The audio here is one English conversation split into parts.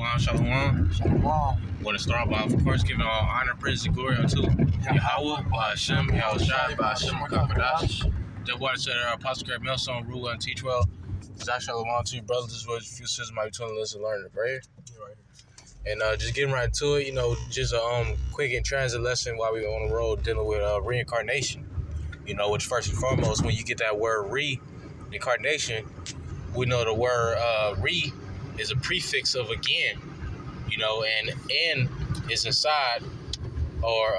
Shalom, shalom. Shalom. Want to start by, of course, giving all honor, praise, and glory unto Yahweh, Hashem, Yahushai, Hashem, Kakadash. Just want to say that our Apostle Greg Melson, ruler and teach well. Shalom to you, brothers. This was a few sisters might be trying to listen, learn, to pray. And just getting right to it, just a quick and transit lesson while we're on the road dealing with reincarnation. Which first and foremost, when you get that word reincarnation, we know the word re is a prefix of again, and N is inside, or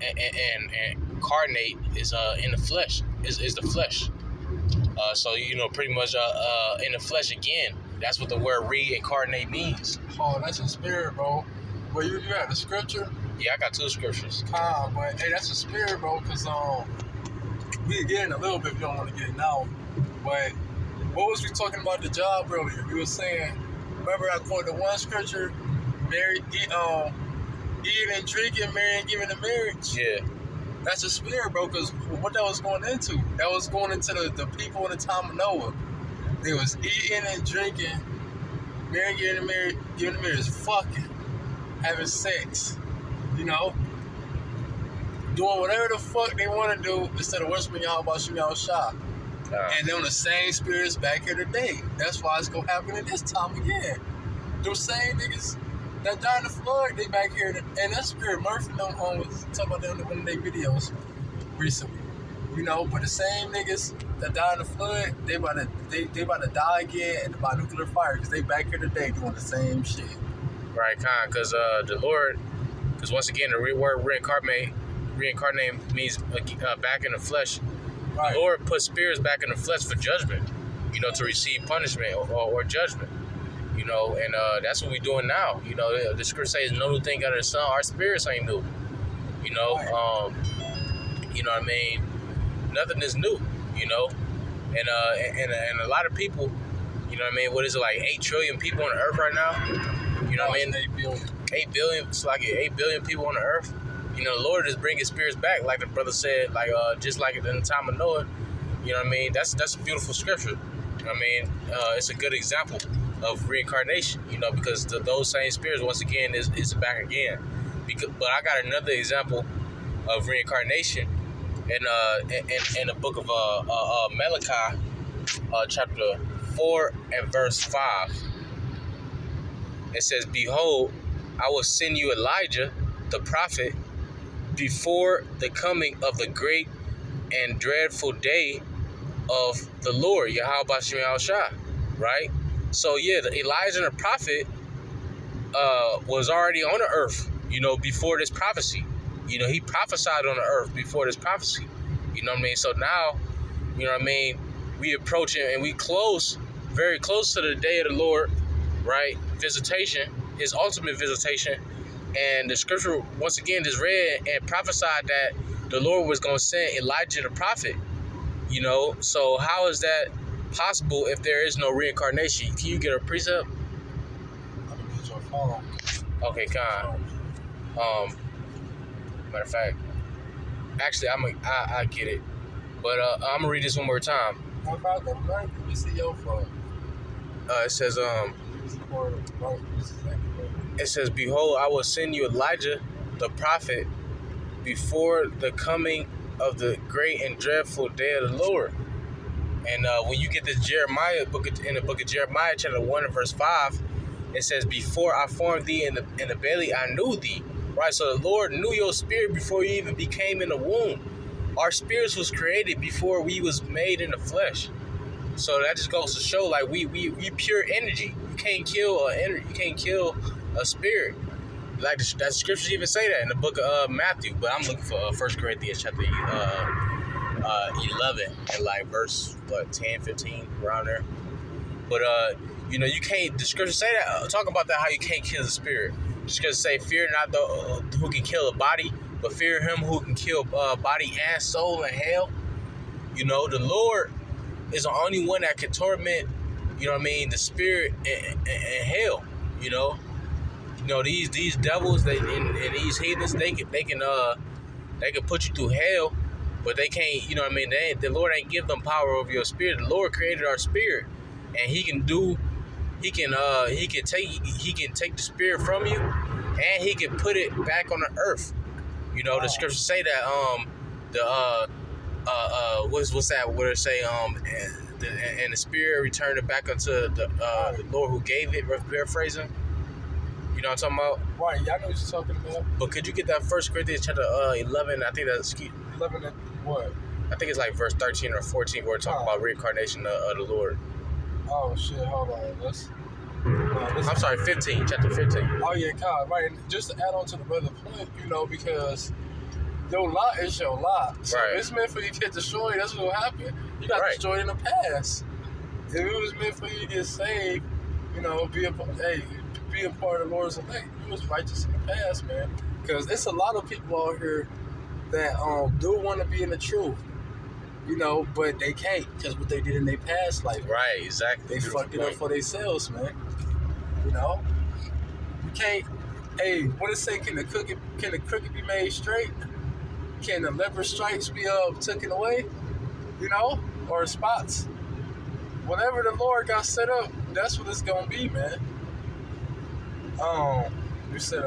and incarnate is in the flesh, is the flesh. So pretty much in the flesh again. That's what the word reincarnate means. Oh, that's a spirit, bro. Well, you have the scripture? Yeah, I got two scriptures. But hey, that's a spirit, bro, because we can get in a little bit if you don't want to get it now. But what was we talking about the job earlier? We were saying, remember I quoted one scripture, eating and drinking, marrying, giving in marriage. Yeah. That's a spirit, bro, because what that was going into? That was going into the people in the time of Noah. They was eating and drinking, marrying, giving in marriage, fucking, having sex, doing whatever the fuck they want to do instead of worshiping Yahweh Yahushai. And then the same spirits back here today. That's why it's gonna happen at this time again. Those same niggas that died in the flood, they back here, and that spirit Murphy was talking about that in one of their videos recently. But the same niggas that died in the flood, they about to die again by nuclear fire because they back here today doing the same shit. Right, because the Lord, because once again the word reincarnate means back in the flesh. Right. The Lord put spirits back in the flesh for judgment, to receive punishment or judgment, and that's what we're doing now. The scripture says no new thing under the sun. Our spirits ain't new, Right. You know what I mean? Nothing is new, and a lot of people, what is it, like 8 trillion people on the earth right now? What I mean? 8 billion. 8 billion, it's like 8 billion people on the earth. The Lord is bringing spirits back, like the brother said, just like in the time of Noah. That's a beautiful scripture. It's a good example of reincarnation. Because those same spirits, once again, is back again. But I got another example of reincarnation in the book of Malachi, chapter 4 and verse 5. It says, "Behold, I will send you Elijah, the prophet, before the coming of the great and dreadful day of the Lord, Yahweh Hashem Yahushai." Right? So yeah, Elijah the prophet was already on the earth, before this prophecy. He prophesied on the earth before this prophecy. So now, we approaching and we very close to the day of the Lord, right? Visitation, his ultimate visitation. And the scripture, once again, just read and prophesied that the Lord was going to send Elijah the prophet. So how is that possible if there is no reincarnation? Can you get a precept? I'm gonna get your phone. Okay, Con. Matter of fact, actually, I get it, but I'm gonna read this one more time. What about the right? Let me see your phone. It says It says, "Behold, I will send you Elijah, the prophet, before the coming of the great and dreadful day of the Lord." And when you get this in the book of Jeremiah, chapter 1 and verse 5, it says, "Before I formed thee in the belly, I knew thee." Right? So the Lord knew your spirit before you even became in the womb. Our spirits was created before we was made in the flesh. So that just goes to show, like, we pure energy. You can't kill you can't kill a spirit. Like that scriptures even say that in the book of Matthew. But I'm looking for 1 Corinthians chapter 11 and like verse 10, 15, around there. But you can't. The scriptures say that. Talk about that, how you can't kill the spirit. The scriptures say, "Fear not who can kill a body, but fear him who can kill body and soul in hell." The Lord is the only one that can torment, the spirit in hell. These devils and these heathens, they can put you through hell, but they can't. The Lord ain't give them power over your spirit. The Lord created our spirit, and He can do he can take the spirit from you, and he can put it back on the earth. You know, the scriptures say that what's that? What it say? And the spirit returned it back unto the Lord who gave it. Paraphrasing. You know what I'm talking about? Right. Y'all know what you're talking about. But could you get that 1 Corinthians chapter 11? I think that's 11 and what? I think it's like verse 13 or 14 where it talks about reincarnation of the Lord. Oh shit! Hold on. I'm sorry, 15, chapter 15. Oh yeah, God, right. And just to add on to the brother point, you know, because your lot is your lot. So right. if it's meant for you to get destroyed, that's what will happen. You got destroyed in the past. If it was meant for you to get saved, you know, be a part of the Lord's elect. You was righteous in the past, man. Because it's a lot of people out here that do want to be in the truth, you know, but they can't because what they did in their past life. Right, exactly. They fucked it up for themselves, man. You know, you can't. Hey, what it say? Can the crooked be made straight? Can the leper stripes be taken away? You know, or spots? Whatever the Lord got set up, that's what it's gonna be, man. You said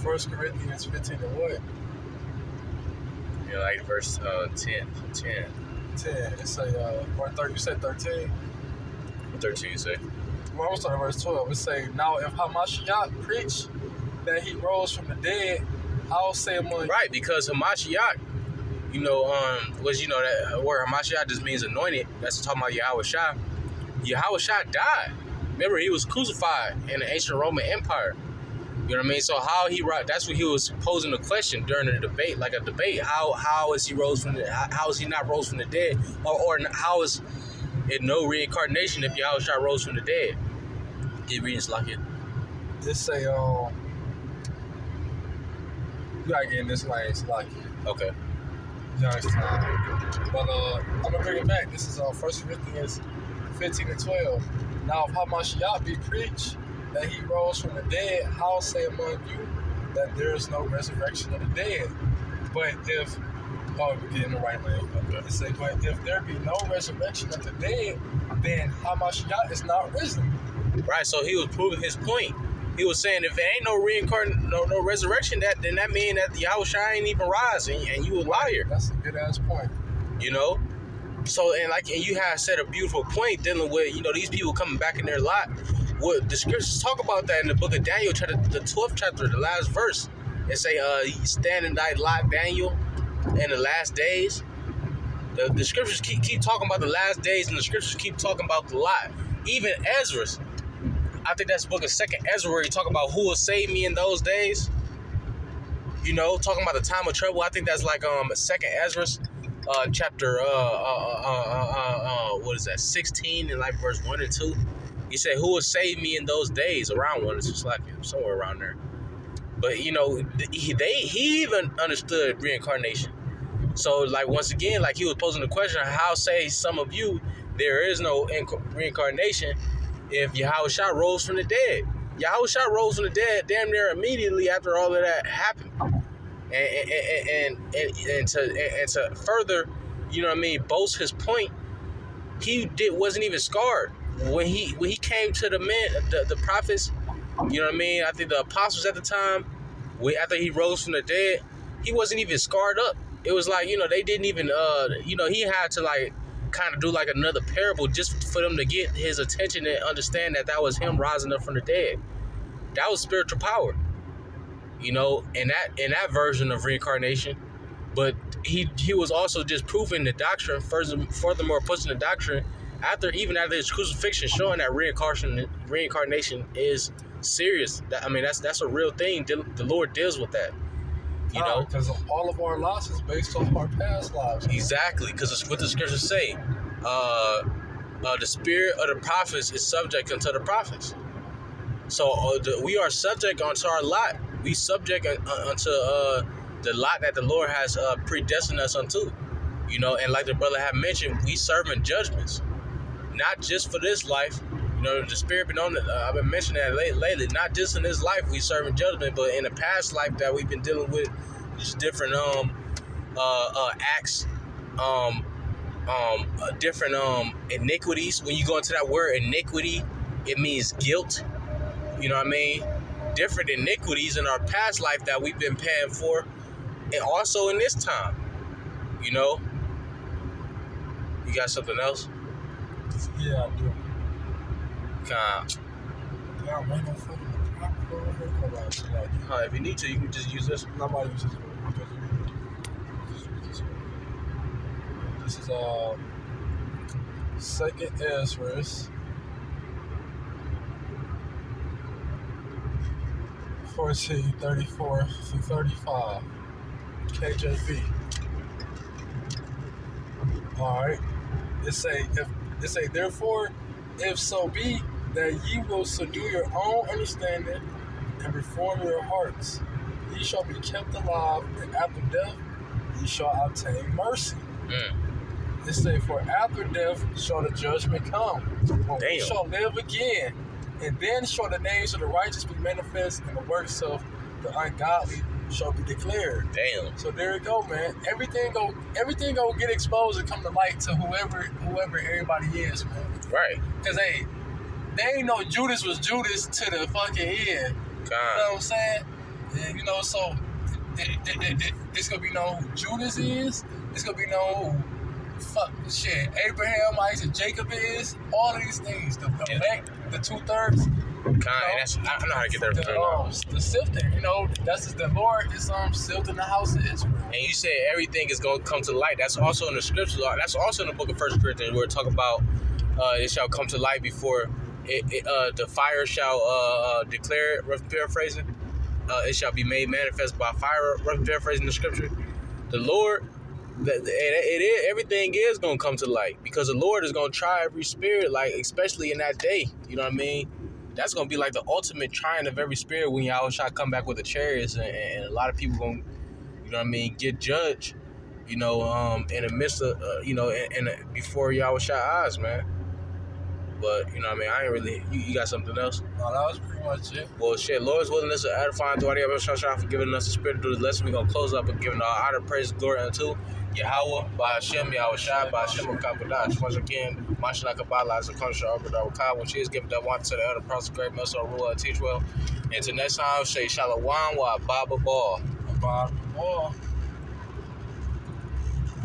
1 Corinthians 15 and what? Yeah, like verse 10. 10. It's a or 30. You said 13. What 13 you say? Well, I'm starting verse 12. It say, now if Hamashiach preach that he rose from the dead, I'll say among right, because Hamashiach, you know, that word Hamashiach just means anointed. That's talking about Yahweh Shah. Yahweh Shah died. Remember, he was crucified in the ancient Roman Empire. You know what I mean? So that's what he was posing the question during the debate, like a debate. How is he how is he not rose from the dead? Or how is it no reincarnation if Yahweh Shah rose from the dead? It reads like it. Just say, you gotta get in this lane, it's like okay. But I'm gonna bring it back. This is 1 Corinthians 15 and 12. Now if Hamashiach be preached that he rose from the dead, how say among you that there is no resurrection of the dead? But if we're getting the right lane. Okay. It say, but if there be no resurrection of the dead, then Hamashiach is not risen. Right. So he was proving his point. He was saying if there ain't no resurrection, then that means that the Yahweh Shai ain't even rising, and you a liar. That's a good ass point. You know. So and you have said a beautiful point dealing with these people coming back in their lot. What the scriptures talk about that in the book of Daniel, the 12th chapter, the last verse. It say, stand in thy lot, Daniel, in the last days. The scriptures keep talking about the last days, and the scriptures keep talking about the lot. Even Ezra, I think that's the book of 2nd Ezra, where you talk about who will save me in those days. You know, talking about the time of trouble. I think that's like 2nd Ezra, chapter what is that? 16 and like verse 1 and 2. He said, "Who will save me in those days?" Around one, it's just like somewhere around there. But he even understood reincarnation. So like once again, like he was posing the question, how say some of you there is no reincarnation if Yahweh Shah rose from the dead? Yahweh Shah rose from the dead damn near immediately after all of that happened. And to further, boast his point, he wasn't even scarred. When he came to the men, the prophets, I think the apostles at the time, after he rose from the dead, he wasn't even scarred up. It was like, they didn't even, he had to like kind of do like another parable just for them to get his attention and understand that was him rising up from the dead. That was spiritual power, in that version of reincarnation. But he was also just proving the doctrine, furthermore pushing the doctrine after his crucifixion, showing that reincarnation is serious. That's a real thing. The Lord deals with that. Because all of our loss is based off our past lives. Exactly, because it's what the scriptures say. The spirit of the prophets is subject unto the prophets. So we are subject unto our lot. We subject unto the lot that the Lord has predestined us unto. And like the brother had mentioned, we serving judgments. Not just for this life, the spirit been on it. I've been mentioning that lately. Not just in this life we serving judgment, but in the past life that we've been dealing with just different acts different iniquities. When you go into that word iniquity, it means guilt. You know what I mean? Different iniquities in our past life that we've been paying for, and also in this time. You know? You got something else? Yeah, I do. If you need to, you can just use this. Nobody uses it. This is second Ezra 14:34 through 35. KJV. Alright. It say therefore, if so be that ye will subdue your own understanding and reform your hearts, ye shall be kept alive, and after death ye shall obtain mercy. It say, for after death shall the judgment come, when we shall live again, and then shall the names of the righteous be manifest, and the works of the ungodly shall be declared. Damn. So there you go, man. Everything go get exposed and come to light to whoever everybody is, man. Right. Cause hey, they ain't know Judas was Judas to the fucking end. You know what I'm saying? And you know, so it's gonna be known who Judas is. It's gonna be known who Abraham, Isaac, Jacob is. All of these things. The 2/3. I know how to get there. The sifting, you know, that's the Lord is sifting the house of Israel. And you said everything is going to come to light. That's also in the scriptures. That's also in the book of 1 Corinthians where it talk about it shall come to light before the fire shall declare it. Rough paraphrasing. It shall be made manifest by fire. Rough paraphrasing the scripture. The Lord. Everything is going to come to light because the Lord is going to try every spirit, like especially in that day. You know what I mean? That's going to be like the ultimate trying of every spirit when y'all try to come back with the chariots, and a lot of people going to, you know what I mean, get judged, you know, in the midst of, you know, before y'all shot eyes, man. But, you know what I mean, I ain't really, you got something else? No, that was pretty much it. Well, shit, Lord's willingness to edifying through the for giving us the spirit to do this lesson. We're going to close up and giving all honor, praise, and glory unto Yahweh, by Hashem, Yahweh Shai, by Hashem, Kapadash. Once again, Mashanakabala is a country over the Wakah, which is given that one to the elder prophet, great Messiah, ruler, teach well. Until next time, say Shalom, wa Baba Ball. Baba Ball.